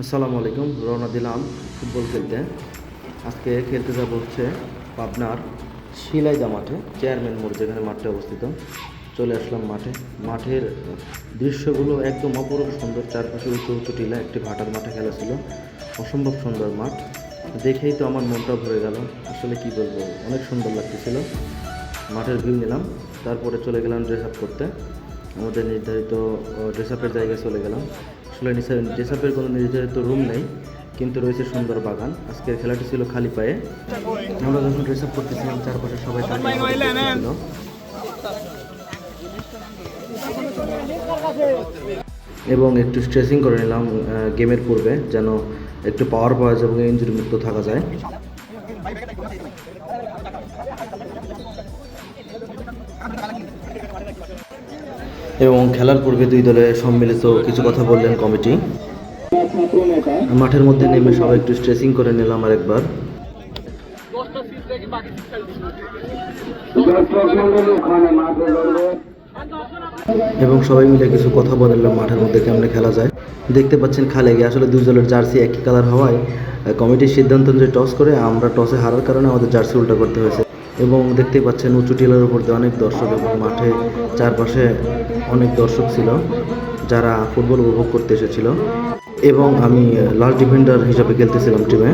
আসসালামু আলাইকুম। রওনা দিলাম ফুটবল খেলতে। আজকে খেলতে যাব হচ্ছে পাবনার শিলাইদা মাঠে, চেয়ারম্যান মোড় যেখানে মাঠটা অবস্থিত। চলে আসলাম মাঠে। মাঠের দৃশ্যগুলো একদম অপরূপ সুন্দর। চারপাশে উঁচু উঁচু টিলা, একটি ভাটার মাঠে খেলা ছিল। অসম্ভব সুন্দর মাঠ, দেখেই তো আমার মনটা ভরে গেল। আসলে কি বলবো, অনেক সুন্দর লাগতেছিল। মাঠের ভিউ নিলাম, তারপরে চলে গেলাম ড্রেস আপ করতে। আমাদের নির্ধারিত ড্রেস আপের জায়গায় চলে গেলাম। আসলে ড্রেস আপের কোনো নির্ধারিত রুম নেই, কিন্তু রয়েছে সুন্দর বাগান। আজকের খেলাটি ছিল খালি পায়ে। আমরা যখন ড্রেস আপ করতেছিলাম, চারপাশে সবাই ছিল। এবং একটু স্ট্রেচিং করে নিলাম গেমের পূর্বে, যেন একটু পাওয়ার পাওয়া যায় এবং ইনজুরি মুক্ত থাকা যায়। এবং খেলার পূর্বে দুই দলে সম্মিলিত কিছু কথা বললেন কমিটি। মাঠের মধ্যে নেমে সবাই একটু স্ট্রেচিং করে নিলাম আরেকবার। এবং সবাই মিলে কিছু কথা বললাম মাঠের মধ্যে কেমনে খেলা যায়। দেখতে পাচ্ছেন খালে গিয়ে আসলে দুই দলের জার্সি একই কালার হওয়ায় কমিটির সিদ্ধান্ত অনুযায়ী টস করে আমরা টসে হারার কারণে আমাদের জার্সি উল্টা করতে হয়েছে। এবং দেখতে পাচ্ছেন উঁচু টিলার উপর দিয়ে অনেক দর্শক, এবং মাঠে চারপাশে অনেক দর্শক ছিল যারা ফুটবল উপভোগ করতে এসেছিল। এবং আমি লাস্ট ডিফেন্ডার হিসাবে খেলতেছিলাম টিমে।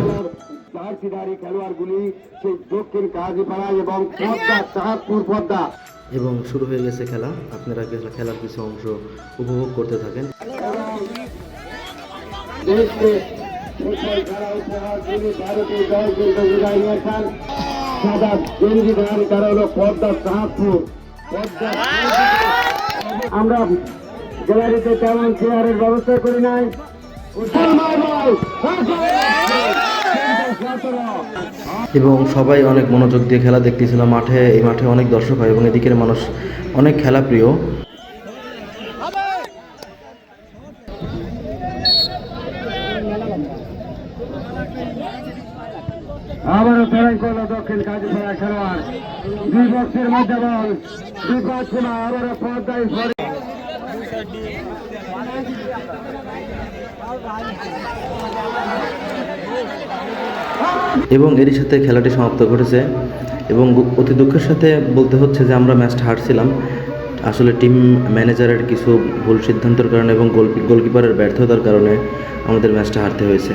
এবং শুরু হয়ে গেছে খেলা। আপনারা খেলার কিছু অংশ উপভোগ করতে থাকেন। আমরা গ্যালারিতে তেমন চেয়ারের ব্যবস্থা করি নাই। এবং সবাই অনেক মনোযোগ দিয়ে খেলা দেখতেছিল। এই মাঠে অনেক দর্শক হয় এবং এদিকের মানুষ অনেক খেলা প্রিয়। আবারও ফেরাই করলো দক্ষিণ কাজীপাড়া খেলোয়াড়। দুই বক্সের মধ্যে বল, দুই পাচ্ছে না। আবারও পর্দায় এবং এরই সাথে খেলাটি সমাপ্ত ঘটেছে। এবং অতি দুঃখের সাথে বলতে হচ্ছে যে আমরা ম্যাচটা হারছিলাম আসলে টিম ম্যানেজারের কিছু ভুল সিদ্ধান্তের কারণে এবং গোলকিপারের ব্যর্থতার কারণে আমাদের ম্যাচটা হারতে হয়েছে।